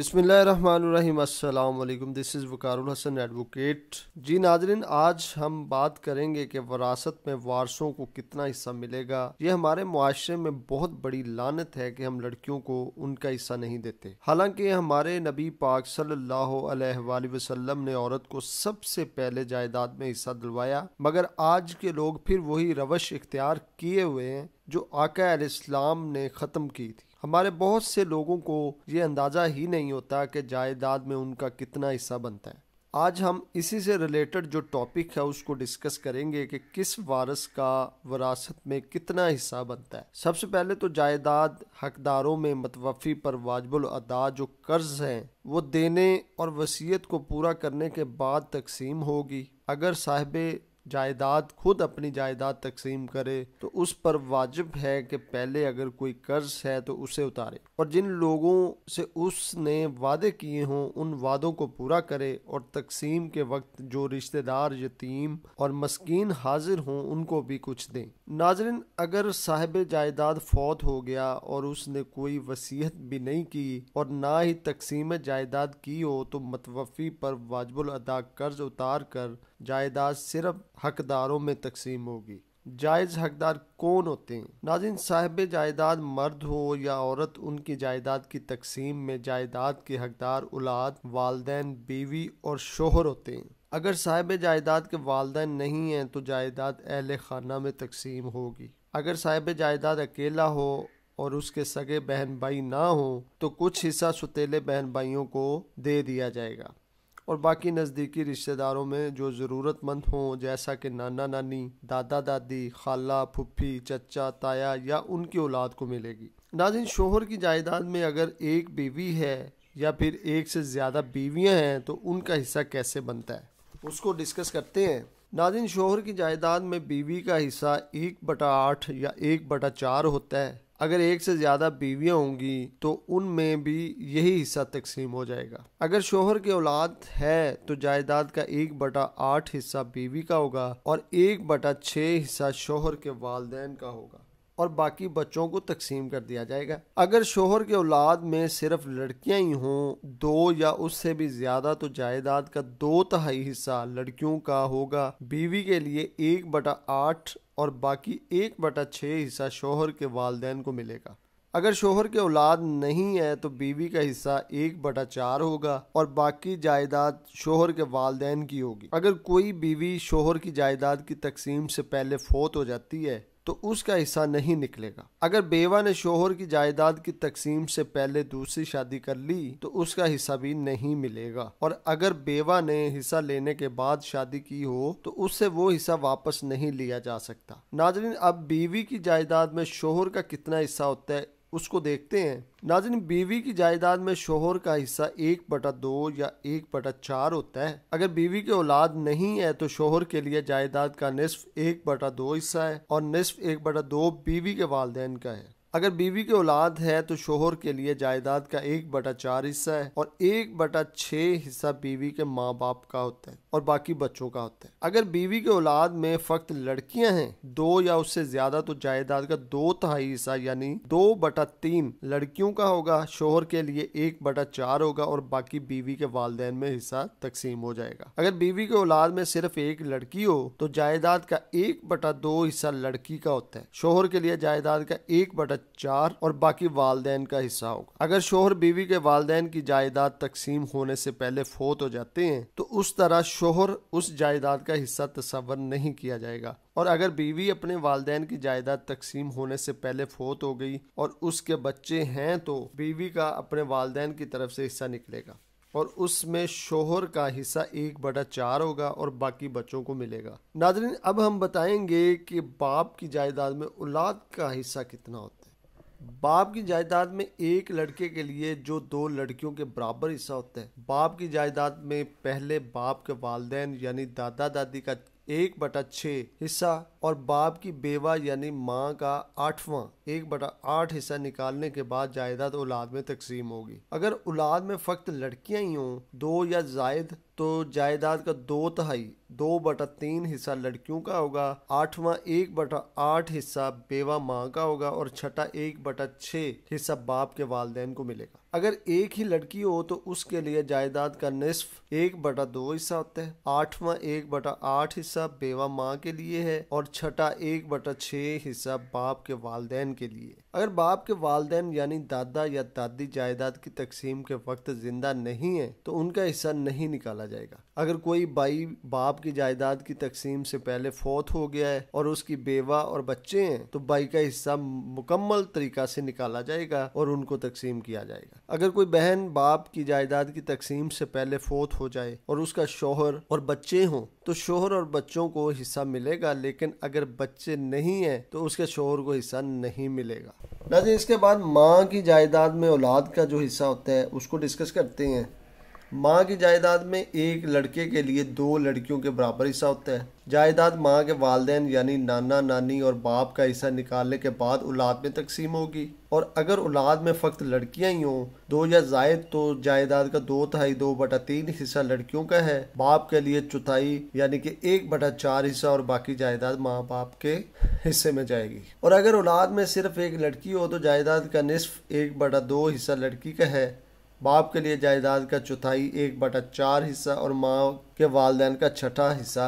बिस्मिल्लाहिर्रहमानिर्रहीम। अस्सलाम वालेकुम। This is Waqarul Hasan advocate. जी नाजरीन, आज हम बात करेंगे कि वरासत में वारसों को कितना हिस्सा मिलेगा। ये हमारे मुआशरे में बहुत बड़ी लानत है कि हम लड़कियों को उनका हिस्सा नहीं देते। हालांकि हमारे नबी पाक सल्लल्लाहु अलैहि वसल्लम ने औरत को सबसे पहले जायदाद में हिस्सा दिलवाया, मगर आज के लोग फिर वही रवश इख्तियार किए हुए हैं जो आका अलैहिस्सलाम ने ख़त्म की थी। हमारे बहुत से लोगों को ये अंदाज़ा ही नहीं होता कि जायदाद में उनका कितना हिस्सा बनता है। आज हम इसी से रिलेटेड जो टॉपिक है उसको डिस्कस करेंगे कि किस वारिस का वरासत में कितना हिस्सा बनता है। सबसे पहले तो जायदाद हकदारों में मतवफ़ी पर वाजिबुल अदा जो कर्ज हैं वो देने और वसीयत को पूरा करने के बाद तकसीम होगी। अगर साहिबे जायदाद खुद अपनी जायदाद तकसीम करे तो उस पर वाजिब है कि पहले अगर कोई कर्ज है तो उसे उतारे और जिन लोगों से उसने वादे किए हों उन वादों को पूरा करे और तकसीम के वक्त जो रिश्तेदार यतीम और मस्कीन हाजिर हों उनको भी कुछ दें। नाज़रीन, अगर साहिब जायदाद फौत हो गया और उसने कोई वसीयत भी नहीं की और ना ही तकसीम जायदाद की हो तो मतवफ़ी पर वाजिबुल अदा कर्ज उतार कर जायदाद सिर्फ हकदारों में तकसीम होगी। जायज़ हकदार कौन होते हैं? नाज़रीन, साहिब जायदाद मर्द हो या औरत, उनकी जायदाद की तकसीम में जायदाद के हकदार औलाद, वालिदैन, बीवी और शोहर होते हैं। अगर साहिब जायदाद के वालिदैन नहीं हैं तो जायदाद अहले खाना में तकसीम होगी। अगर साहिब जायदाद अकेला हो और उसके सगे बहन भाई ना हो तो कुछ हिस्सा सुतेले बहन भाइयों को दे दिया जाएगा और बाकी नज़दीकी रिश्तेदारों में जो ज़रूरतमंद हों जैसा कि नाना नानी, दादा दादी, खाला, फुफ्फी, चचा, ताया या उनकी औलाद को मिलेगी। नाज़रीन, शोहर की जायदाद में अगर एक बीवी है या फिर एक से ज़्यादा बीवियां हैं तो उनका हिस्सा कैसे बनता है उसको डिस्कस करते हैं। नाज़रीन, शोहर की जायदाद में बीवी का हिस्सा 1/8 या 1/4 होता है। अगर एक से ज़्यादा बीवियां होंगी तो उनमें भी यही हिस्सा तकसीम हो जाएगा। अगर शोहर की औलाद है तो जायदाद का 1/8 हिस्सा बीवी का होगा और 1/6 हिस्सा शोहर के वालिदैन का होगा और बाकी बच्चों को तकसीम कर दिया जाएगा। अगर शोहर के औलाद में सिर्फ लड़कियां ही हों, 2 या उससे भी ज़्यादा, तो जायदाद का 2/3 हिस्सा लड़कियों का होगा। बीवी के लिए 1/8 और बाकी 1/6 हिस्सा शोहर के वालिदैन को मिलेगा। अगर शोहर के औलाद नहीं है तो बीवी का हिस्सा 1/4 होगा और बाकी जायदाद शोहर के वालिदैन की होगी। अगर कोई बीवी शोहर की जायदाद की तकसीम से पहले फौत हो जाती है तो उसका हिस्सा नहीं निकलेगा। अगर बेवा ने शोहर की जायदाद की तकसीम से पहले दूसरी शादी कर ली तो उसका हिस्सा भी नहीं मिलेगा और अगर बेवा ने हिस्सा लेने के बाद शादी की हो तो उससे वो हिस्सा वापस नहीं लिया जा सकता। नाज़रीन, अब बीवी की जायदाद में शोहर का कितना हिस्सा होता है उसको देखते हैं। नाज़रीन, बीवी की जायदाद में शोहर का हिस्सा 1/2 या 1/4 होता है। अगर बीवी की औलाद नहीं है तो शोहर के लिए जायदाद का निस्फ 1/2 हिस्सा है और निस्फ 1/2 बीवी के वालिदैन का है। अगर बीवी की औलाद है तो शोहर के लिए जायदाद का 1/4 हिस्सा है और 1/6 हिस्सा बीवी के माँ बाप का होता है और बाकी बच्चों का होता है। अगर बीवी की औलाद में फक्त लड़कियां हैं, 2 या उससे ज्यादा, तो जायदाद का 2/3 हिस्सा यानी 2/3 लड़कियों का होगा। शोहर के लिए 1/4 होगा और बाकी बीवी के वालिदैन में हिस्सा तकसीम हो जाएगा। अगर बीवी की औलाद में सिर्फ एक लड़की हो तो जायदाद का 1/2 हिस्सा लड़की का होता है। शोहर के लिए जायदाद का 1/4 और बाकी वालिदैन का हिस्सा होगा। अगर शोहर बीवी के वालिदैन की जायदाद तकसीम होने से पहले फौत हो जाते हैं तो उस तरह शोहर उस जायदाद का हिस्सा तस्वर नहीं किया जाएगा और अगर बीवी अपने वालिदैन की जायदाद तकसीम होने से पहले फौत हो गई और उसके बच्चे हैं तो बीवी का अपने वालिदैन की तरफ से हिस्सा निकलेगा और उसमें शोहर का हिस्सा 1/4 होगा और बाकी बच्चों को मिलेगा। नाज़रीन, अब हम बताएंगे कि बाप की जायदाद में औलाद का हिस्सा कितना होता है। बाप की जायदाद में एक लड़के के लिए जो 2 लड़कियों के बराबर हिस्सा होता है। बाप की जायदाद में पहले बाप के वालिदैन यानी दादा दादी का 1/6 हिस्सा और बाप की बेवा यानी माँ का 8वां 1/8 हिस्सा निकालने के बाद जायदाद औलाद में तकसीम होगी। अगर औलाद में फक्त लड़कियां ही हों, 2 या जायद, तो जायदाद का 2/3 2/3 हिस्सा लड़कियों का होगा, 8वां 1/8 हिस्सा बेवा माँ का होगा और छठा 1/6 हिस्सा बाप के वालिदैन को मिलेगा। अगर एक ही लड़की हो तो उसके लिए जायदाद का निस्फ 1/2 हिस्सा होता है, 8वां 1/8 हिस्सा बेवा माँ के लिए है और छठा 1/6 हिस्सा बाप के वालिदैन के लिए। अगर बाप के वालिदैन यानी दादा या दादी जायदाद की तकसीम के वक्त जिंदा नहीं है तो उनका हिस्सा नहीं निकाला जाएगा। अगर कोई भाई बाप की जायदाद की तकसीम से पहले फौत हो गया है और उसकी बेवा और बच्चे हैं तो भाई का हिस्सा मुकम्मल तरीका से निकाला जाएगा और उनको तकसीम किया जाएगा। अगर कोई बहन बाप की जायदाद की तकसीम से पहले फौत हो जाए और उसका शौहर और बच्चे हों तो शौहर और बच्चों को हिस्सा मिलेगा, लेकिन अगर बच्चे नहीं हैं तो उसके शौहर को हिस्सा नहीं मिलेगा। नाज़रीन, इसके बाद माँ की जायदाद में औलाद का जो हिस्सा होता है उसको डिस्कस करते हैं। माँ की जायदाद में एक लड़के के लिए 2 लड़कियों के बराबर हिस्सा होता है। जायदाद माँ के वालिदैन यानी नाना नानी और बाप का हिस्सा निकालने के बाद औलाद में तकसीम होगी और अगर औलाद में फ़कत लड़कियां ही हों, 2 या जायद, तो जायदाद का 2/3 2/3 हिस्सा लड़कियों का है, बाप के लिए चौथाई यानी कि 1/4 हिस्सा और बाकी जायदाद माँ बाप के हिस्से में जाएगी। और अगर औलाद में सिर्फ एक लड़की हो तो जायदाद का निस्फ 1/2 हिस्सा लड़की का है, बाप के लिए जायदाद का चौथाई 1/4 हिस्सा और माँ के वालिदैन का छठा हिस्सा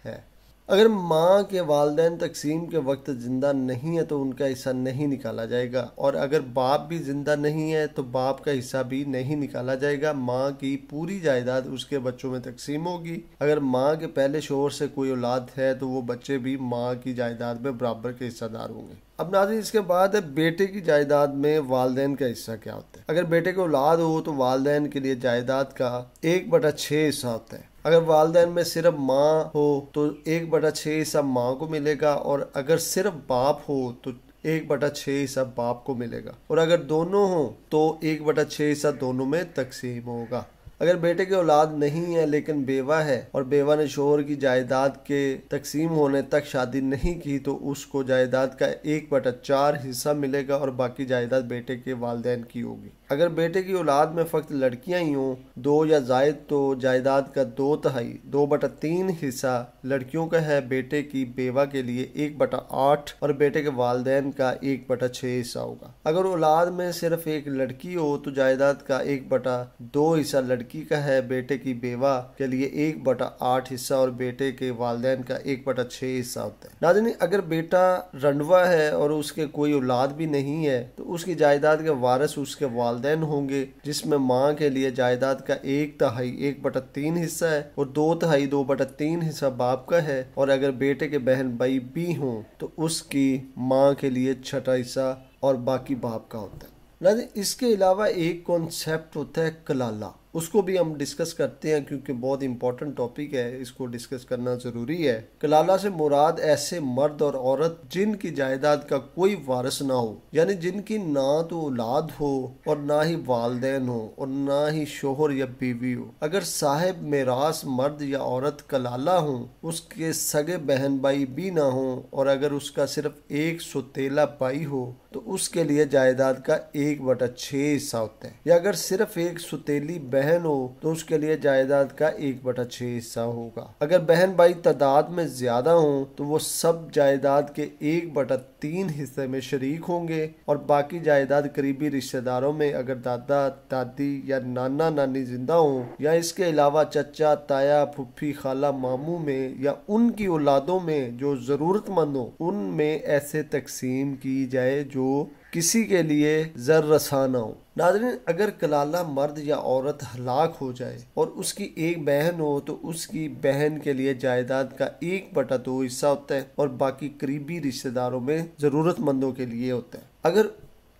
है। अगर माँ के वालिदैन तकसीम के वक्त ज़िंदा नहीं है तो उनका हिस्सा नहीं निकाला जाएगा और अगर बाप भी ज़िंदा नहीं है तो बाप का हिस्सा भी नहीं निकाला जाएगा। माँ की पूरी जायदाद उसके बच्चों में तकसीम होगी। अगर माँ के पहले शौहर से कोई औलाद है तो वो बच्चे भी माँ की जायदाद में बराबर के हिस्सेदार होंगे। अब नाज़रीन, इसके बाद है बेटे की जायदाद में वालिदैन का हिस्सा क्या होता है। अगर बेटे को औलाद हो तो वालिदैन के लिए जायदाद का 1/6 हिस्सा होता है। अगर वालिदैन में सिर्फ माँ हो तो 1/6 हिस्सा माँ को मिलेगा और अगर सिर्फ बाप हो तो 1/6 हिस्सा बाप को मिलेगा और अगर दोनों हो तो 1/6 हिस्सा दोनों में तकसीम होगा। अगर बेटे की औलाद नहीं है लेकिन बेवा है और बेवा ने शौहर की जायदाद के तकसीम होने तक शादी नहीं की तो उसको जायदाद का 1/4 हिस्सा मिलेगा और बाकी जायदाद बेटे के वालिदैन की होगी। अगर बेटे की औलाद में फ़कत लड़कियां ही हों, 2 या जायद, तो जायदाद का 2/3 2/3 हिस्सा लड़कियों का है, बेटे की बेवा के लिए 1/8 और बेटे के वालिदैन का 1/6 हिस्सा होगा। अगर औलाद में सिर्फ एक लड़की हो तो जायदाद का 1/2 हिस्सा लड़की का है, बेटे की बेवा के लिए 1/8 हिस्सा और बेटे के वालिदैन का 1/6 हिस्सा होता है। नाज़रीन, अगर बेटा रंडवा है और उसके कोई औलाद भी नहीं है तो उसकी जायदाद के वारिस उसके वालिदैन होंगे, जिसमें माँ के लिए जायदाद का 1/3 1/3 हिस्सा है और 2/3 2/3 हिस्सा बाप का है और अगर बेटे के बहन भाई भी हों तो उसकी माँ के लिए छठा हिस्सा और बाकी बाप का होता है। नाज़रीन, इसके अलावा एक कॉन्सेप्ट होता है कलाला, उसको भी हम डिस्कस करते हैं क्योंकि बहुत इंपॉर्टेंट टॉपिक है, इसको डिस्कस करना ज़रूरी है। कलाला से मुराद ऐसे मर्द और औरत जिनकी जायदाद का कोई वारिस ना हो, यानी जिनकी ना तो औलाद हो और ना ही वालिदैन हो और ना ही शोहर या बीवी हो। अगर साहिब मेरास मर्द या औरत कलाला हो, उसके सगे बहन भाई भी ना हो और अगर उसका सिर्फ एक सौतेला भाई हो तो उसके लिए जायदाद का 1/6 हिस्सा होता है, या अगर सिर्फ एक सौतेली बहन हो तो उसके लिए जायदाद का 1/6 हिस्सा होगा। अगर बहन भाई तादाद में ज्यादा हो तो वो सब जायदाद के 1/3 हिस्से में शरीक होंगे और बाकी जायदाद करीबी रिश्तेदारों में अगर दादा दादी या नाना नानी जिंदा हो या इसके अलावा चचा ताया फुफ्फी खाला मामू में या उनकी औलादों में जो जरूरतमंद हो उनमें ऐसे तकसीम की जाए जो किसी के लिए जर रसा ना हो। नाज़रीन, अगर कलाला मर्द या औरत हलाक हो जाए और उसकी एक बहन हो तो उसकी बहन के लिए जायदाद का 1/2 हिस्सा होता है और बाकी करीबी रिश्तेदारों में ज़रूरतमंदों के लिए होता है। अगर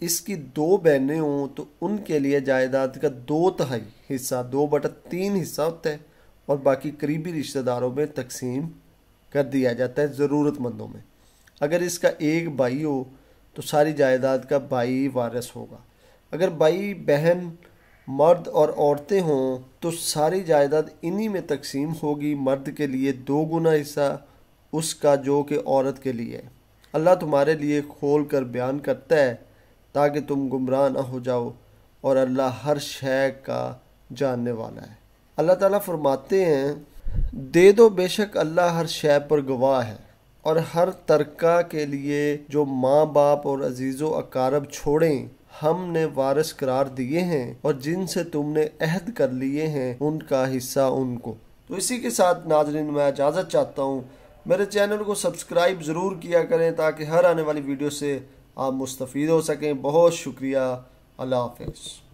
इसकी 2 बहनें हों तो उनके लिए जायदाद का 2/3 हिस्सा 2/3 हिस्सा होता है और बाकी करीबी रिश्तेदारों में तकसीम कर दिया जाता है ज़रूरतमंदों में। अगर इसका एक भाई हो तो सारी जायदाद का भाई वारिस होगा। अगर भाई बहन मर्द और औरतें हों तो सारी जायदाद इन्हीं में तकसीम होगी। मर्द के लिए 2 गुना हिस्सा उसका जो कि औरत के लिए है। अल्लाह तुम्हारे लिए खोल कर बयान करता है ताकि तुम गुमराह ना हो जाओ, और अल्लाह हर शय का जानने वाला है। अल्लाह ताला फरमाते हैं, दे दो, बेशक अल्लाह हर शय पर गवाह है। और हर तरका के लिए जो माँ बाप और अजीज़ो अकारब छोड़ें हमने वारिस करार दिए हैं, और जिनसे तुमने अहद कर लिए हैं उनका हिस्सा उनको। तो इसी के साथ नाज़रीन मैं इजाज़त चाहता हूँ। मेरे चैनल को सब्सक्राइब ज़रूर किया करें ताकि हर आने वाली वीडियो से आप मुस्तफ़ीद हो सकें। बहुत शुक्रिया। अल्लाह हाफ़िज़।